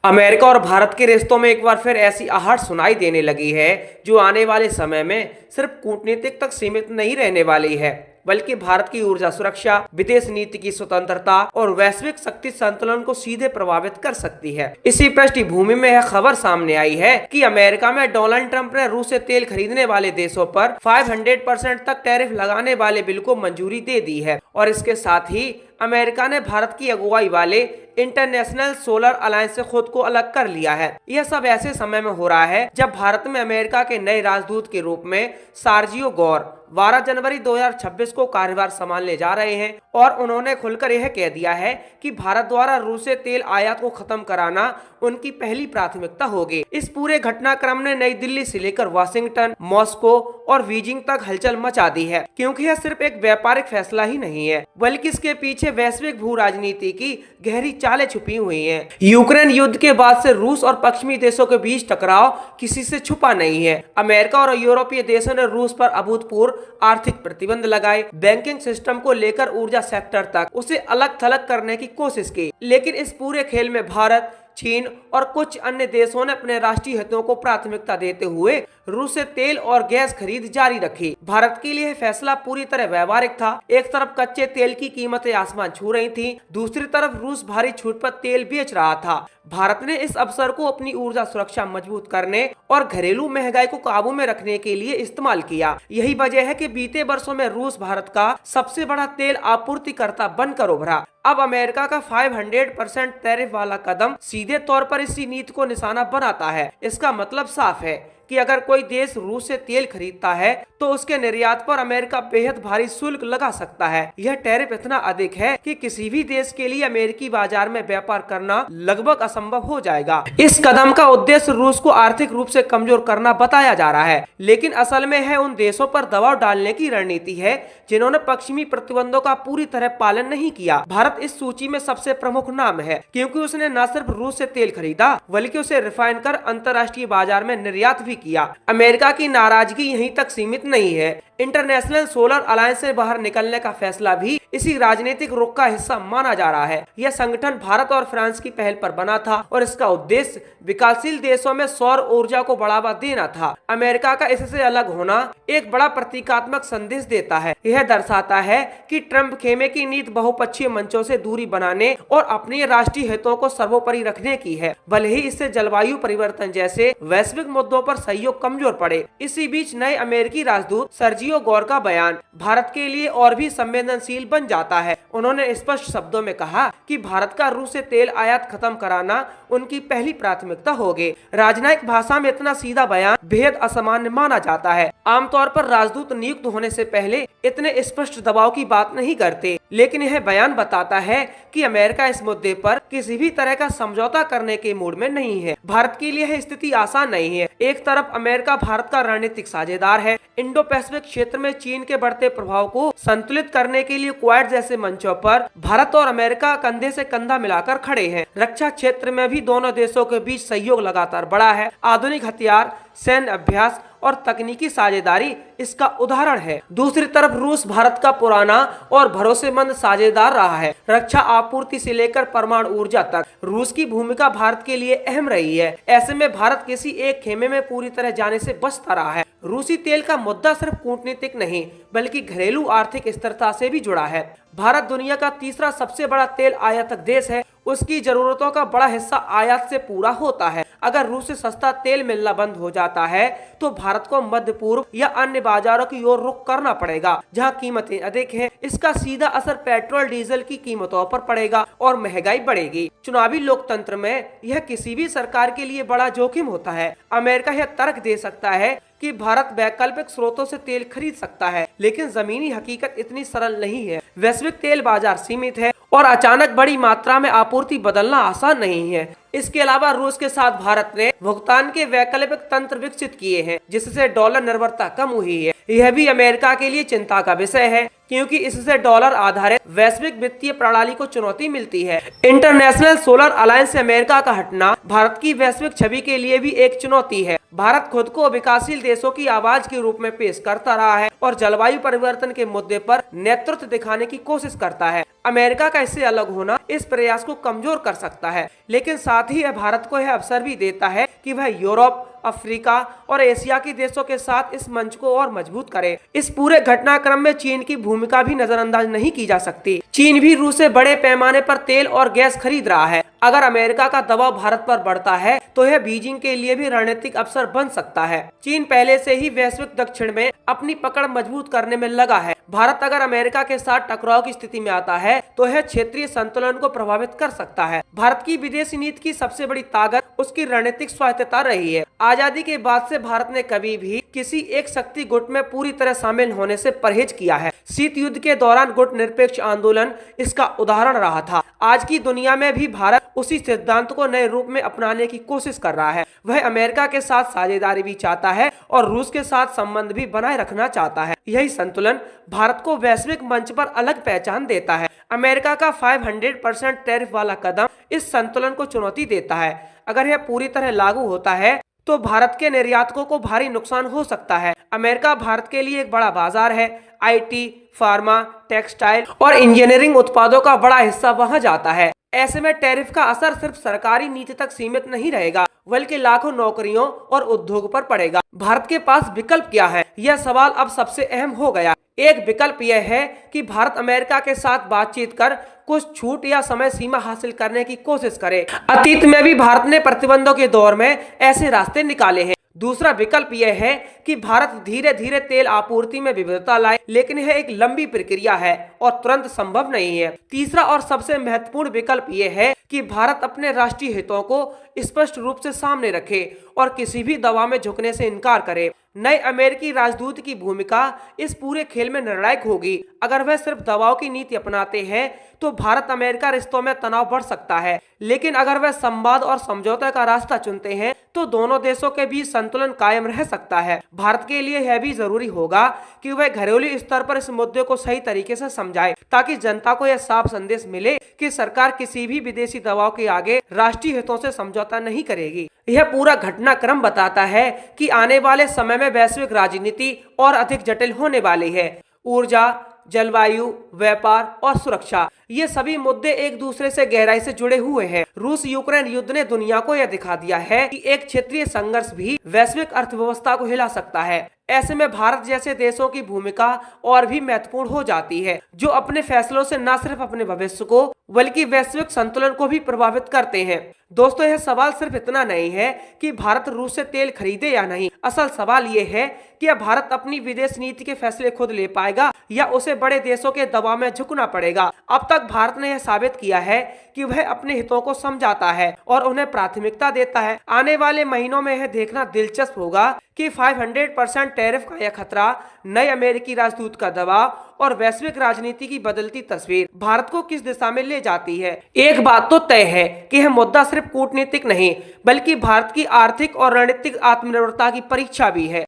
America और भारत के रिश्तों में एक बार फिर ऐसी आहट सुनाई देने लगी है जो आने वाले समय में सिर्फ कूटनीतिक तक सीमित नहीं रहने वाली है, बल्कि भारत की ऊर्जा सुरक्षा, विदेश नीति की स्वतंत्रता और वैश्विक शक्ति संतुलन को सीधे प्रभावित कर सकती है। इसी पृष्ठभूमि में यह खबर सामने आई है कि अमेरिका में डोनाल्ड ट्रंप ने रूस से तेल खरीदने वाले देशों पर 500% तक टैरिफ लगाने वाले बिल को मंजूरी दे दी है और इसके साथ ही अमेरिका ने भारत की अगुवाई वाले इंटरनेशनल सोलर अलायंस से खुद को अलग कर लिया है। यह सब ऐसे समय में हो रहा है जब भारत में अमेरिका के नए राजदूत के रूप में सर्जियो गौर 12 जनवरी 2026 को कार्यभार संभालने जा रहे हैं और उन्होंने खुलकर यह कह दिया है कि भारत द्वारा रूस से तेल आयात को खत्म कराना उनकी पहली प्राथमिकता होगी। इस पूरे घटनाक्रम ने नई दिल्ली से लेकर वाशिंगटन, मॉस्को और बीजिंग तक हलचल मचा दी है, क्योंकि यह सिर्फ एक व्यापारिक फैसला ही नहीं है बल्कि इसके पीछे वैश्विक भू राजनीति की गहरी चालें छुपी हुई हैं। यूक्रेन युद्ध के बाद से रूस और पश्चिमी देशों के बीच टकराव किसी से छुपा नहीं है। अमेरिका और यूरोपीय देशों ने रूस पर अभूतपूर्व आर्थिक प्रतिबंध लगाए, बैंकिंग सिस्टम को लेकर ऊर्जा सेक्टर तक उसे अलग थलग करने की कोशिश की, लेकिन इस पूरे खेल में भारत, चीन और कुछ अन्य देशों ने अपने राष्ट्रीय हितों को प्राथमिकता देते हुए रूस से तेल और गैस खरीद जारी रखी। भारत के लिए फैसला पूरी तरह व्यवहारिक था। एक तरफ कच्चे तेल की कीमतें आसमान छू रही थी, दूसरी तरफ रूस भारी छूट पर तेल बेच रहा था। भारत ने इस अवसर को अपनी ऊर्जा सुरक्षा मजबूत करने और घरेलू महंगाई को काबू में रखने के लिए इस्तेमाल किया। यही वजह है कि बीते वर्षों में रूस भारत का सबसे बड़ा तेल आपूर्तिकर्ता बनकर उभरा। अब अमेरिका का 500% टैरिफ वाला कदम सीधे तौर पर इसी नीति को निशाना बनाता है। इसका मतलब साफ है कि अगर कोई देश रूस से तेल खरीदता है तो उसके निर्यात पर अमेरिका बेहद भारी शुल्क लगा सकता है। यह टैरिफ इतना अधिक है कि किसी भी देश के लिए अमेरिकी बाजार में व्यापार करना लगभग असंभव हो जाएगा। इस कदम का उद्देश्य रूस को आर्थिक रूप से कमजोर करना बताया जा रहा है, लेकिन असल में है उन देशों पर दबाव डालने की रणनीति है जिन्होंने पश्चिमी प्रतिबंधों का पूरी तरह पालन नहीं किया। भारत इस सूची में सबसे प्रमुख नाम है, क्योंकि उसने न सिर्फ रूस से तेल खरीदा बल्कि उसे रिफाइन कर अंतर्राष्ट्रीय बाजार में निर्यात भी किया। अमेरिका की नाराजगी यहीं तक सीमित नहीं है। इंटरनेशनल सोलर अलायंस से बाहर निकलने का फैसला भी इसी राजनीतिक रुख का हिस्सा माना जा रहा है। यह संगठन भारत और फ्रांस की पहल पर बना था और इसका उद्देश्य विकासशील देशों में सौर ऊर्जा को बढ़ावा देना था। अमेरिका का इससे अलग होना एक बड़ा प्रतीकात्मक संदेश देता है। यह दर्शाता है कि ट्रंप खेमे की नीति बहुपक्षीय मंचों से दूरी बनाने और अपने राष्ट्रीय हितों को सर्वोपरि रखने की है, भले ही इससे जलवायु परिवर्तन जैसे वैश्विक मुद्दों पर सहयोग कमजोर पड़े। इसी बीच नए अमेरिकी राजदूत सर्जियो गौर का बयान भारत के लिए और भी संवेदनशील बन जाता है। उन्होंने स्पष्ट शब्दों में कहा कि भारत का रूस से तेल आयात खत्म कराना उनकी पहली प्राथमिकता होगी। राजनयिक भाषा में इतना सीधा बयान बेहद असामान्य माना जाता है। आमतौर पर राजदूत नियुक्त होने से पहले इतने स्पष्ट दबाव की बात नहीं करते, लेकिन यह बयान बताता है कि अमेरिका इस मुद्दे पर किसी भी तरह का समझौता करने के मूड में नहीं है। भारत के लिए यह स्थिति आसान नहीं है। एक तरफ अमेरिका भारत का रणनीतिक साझेदार है। इंडो पैसिफिक क्षेत्र में चीन के बढ़ते प्रभाव को संतुलित करने के लिए क्वाड जैसे मंचों पर भारत और अमेरिका कंधे से कंधा मिलाकर खड़े हैं। रक्षा क्षेत्र में भी दोनों देशों के बीच सहयोग लगातार बढ़ा है। आधुनिक हथियार, सैन्य अभ्यास और तकनीकी साझेदारी इसका उदाहरण है। दूसरी तरफ रूस भारत का पुराना और भरोसेमंद साझेदार रहा है। रक्षा आपूर्ति से लेकर परमाणु ऊर्जा तक रूस की भूमिका भारत के लिए अहम रही है। ऐसे में भारत किसी एक खेमे में पूरी तरह जाने से बचता रहा है। रूसी तेल का मुद्दा सिर्फ कूटनीतिक नहीं बल्कि घरेलू आर्थिक स्थिरता से भी जुड़ा है। भारत दुनिया का तीसरा सबसे बड़ा तेल आयातक देश है। उसकी जरूरतों का बड़ा हिस्सा आयात से पूरा होता है। अगर रूस से सस्ता तेल मिलना बंद हो जाता है तो भारत को मध्य पूर्व या अन्य बाजारों की ओर रुख करना पड़ेगा, जहां कीमतें अधिक हैं। इसका सीधा असर पेट्रोल डीजल की कीमतों पर पड़ेगा और महंगाई बढ़ेगी। चुनावी लोकतंत्र में यह किसी भी सरकार के लिए बड़ा जोखिम होता है। अमेरिका यह तर्क दे सकता है कि भारत वैकल्पिक स्रोतों से तेल खरीद सकता है, लेकिन जमीनी हकीकत इतनी सरल नहीं है। वैश्विक तेल बाजार सीमित है और अचानक बड़ी मात्रा में आपूर्ति बदलना आसान नहीं है। इसके अलावा रूस के साथ भारत ने भुगतान के वैकल्पिक तंत्र विकसित किए हैं, जिससे डॉलर निर्भरता कम हुई है। यह भी अमेरिका के लिए चिंता का विषय है, क्योंकि इससे डॉलर आधारित वैश्विक वित्तीय प्रणाली को चुनौती मिलती है। इंटरनेशनल सोलर अलायंस से अमेरिका का हटना भारत की वैश्विक छवि के लिए भी एक चुनौती है। भारत खुद को विकासशील देशों की आवाज के रूप में पेश करता रहा है और जलवायु परिवर्तन के मुद्दे पर नेतृत्व दिखाने की कोशिश करता है। अमेरिका का इससे अलग होना इस प्रयास को कमजोर कर सकता है, लेकिन साथ ही यह भारत को यह अवसर भी देता है कि वह यूरोप, अफ्रीका और एशिया के देशों के साथ इस मंच को और मजबूत करे। इस पूरे घटनाक्रम में चीन की भूमिका भी नजरअंदाज नहीं की जा सकती। चीन भी रूस से बड़े पैमाने पर तेल और गैस खरीद रहा है। अगर अमेरिका का दबाव भारत पर बढ़ता है तो यह बीजिंग के लिए भी रणनीतिक अवसर बन सकता है। चीन पहले से ही वैश्विक दक्षिण में अपनी पकड़ मजबूत करने में लगा है। भारत अगर अमेरिका के साथ टकराव की स्थिति में आता है तो यह क्षेत्रीय संतुलन को प्रभावित कर सकता है। भारत की विदेशी नीति की सबसे बड़ी ताकत उसकी रणनीतिक स्वायत्तता रही है। आजादी के बाद से भारत ने कभी भी किसी एक शक्ति गुट में पूरी तरह शामिल होने से परहेज किया है। शीत युद्ध के दौरान गुट निरपेक्ष आंदोलन इसका उदाहरण रहा था। आज की दुनिया में भी भारत उसी सिद्धांत को नए रूप में अपनाने की कोशिश कर रहा है। वह अमेरिका के साथ साझेदारी भी चाहता है और रूस के साथ संबंध भी बनाए रखना चाहता है। यही संतुलन भारत को वैश्विक मंच पर अलग पहचान देता है। अमेरिका का 500% टैरिफ वाला कदम इस संतुलन को चुनौती देता है। अगर यह पूरी तरह लागू होता है तो भारत के निर्यातकों को भारी नुकसान हो सकता है। अमेरिका भारत के लिए एक बड़ा बाजार है। आईटी, फार्मा, टेक्सटाइल और इंजीनियरिंग उत्पादों का बड़ा हिस्सा वहां जाता है। ऐसे में टैरिफ का असर सिर्फ सरकारी नीति तक सीमित नहीं रहेगा, बल्कि लाखों नौकरियों और उद्योग पर पड़ेगा। भारत के पास विकल्प क्या है? यह सवाल अब सबसे अहम हो गया। एक विकल्प यह है कि भारत अमेरिका के साथ बातचीत कर कुछ छूट या समय सीमा हासिल करने की कोशिश करे। अतीत में भी भारत ने प्रतिबंधों के दौर में ऐसे रास्ते निकाले हैं। दूसरा विकल्प यह है कि भारत धीरे धीरे तेल आपूर्ति में विविधता लाए, लेकिन यह एक लंबी प्रक्रिया है और तुरंत संभव नहीं है। तीसरा और सबसे महत्वपूर्ण विकल्प यह है कि भारत अपने राष्ट्रीय हितों को स्पष्ट रूप से सामने रखे और किसी भी दबाव में झुकने से इनकार करे। नए अमेरिकी राजदूत की भूमिका इस पूरे खेल में निर्णायक होगी। अगर वह सिर्फ दबाव की नीति अपनाते हैं तो भारत अमेरिका रिश्तों में तनाव बढ़ सकता है, लेकिन अगर वह संवाद और समझौते का रास्ता चुनते हैं तो दोनों देशों के बीच संतुलन कायम रह सकता है। भारत के लिए यह भी जरूरी होगा कि वह घरेलू स्तर पर इस मुद्दे को सही तरीके से समझाए, ताकि जनता को यह साफ संदेश मिले कि सरकार किसी भी विदेशी दबाव के आगे राष्ट्रीय हितों से समझौता नहीं करेगी। यह पूरा घटनाक्रम बताता है कि आने वाले समय में वैश्विक राजनीति और अधिक जटिल होने वाली है। ऊर्जा, जलवायु, व्यापार और सुरक्षा, ये सभी मुद्दे एक दूसरे से गहराई से जुड़े हुए हैं। रूस यूक्रेन युद्ध ने दुनिया को यह दिखा दिया है कि एक क्षेत्रीय संघर्ष भी वैश्विक अर्थव्यवस्था को हिला सकता है। ऐसे में भारत जैसे देशों की भूमिका और भी महत्वपूर्ण हो जाती है, जो अपने फैसलों से न सिर्फ अपने भविष्य को बल्कि वैश्विक संतुलन को भी प्रभावित करते हैं। दोस्तों, यह सवाल सिर्फ इतना नहीं है कि भारत रूस से तेल खरीदे या नहीं। असल सवाल ये है कि भारत अपनी विदेश नीति के फैसले खुद ले पाएगा या उसे बड़े देशों के दबाव में झुकना पड़ेगा। अब तक भारत ने यह साबित किया है कि वह अपने हितों को समझाता है और उन्हें प्राथमिकता देता है। आने वाले महीनों में यह देखना दिलचस्प होगा कि 500% टैरिफ का यह खतरा, नए अमेरिकी राजदूत का दबाव और वैश्विक राजनीति की बदलती तस्वीर भारत को किस दिशा में ले जाती है। एक बात तो तय है कि यह मुद्दा सिर्फ कूटनीतिक नहीं, बल्कि भारत की आर्थिक और रणनीतिक आत्मनिर्भरता की परीक्षा भी है।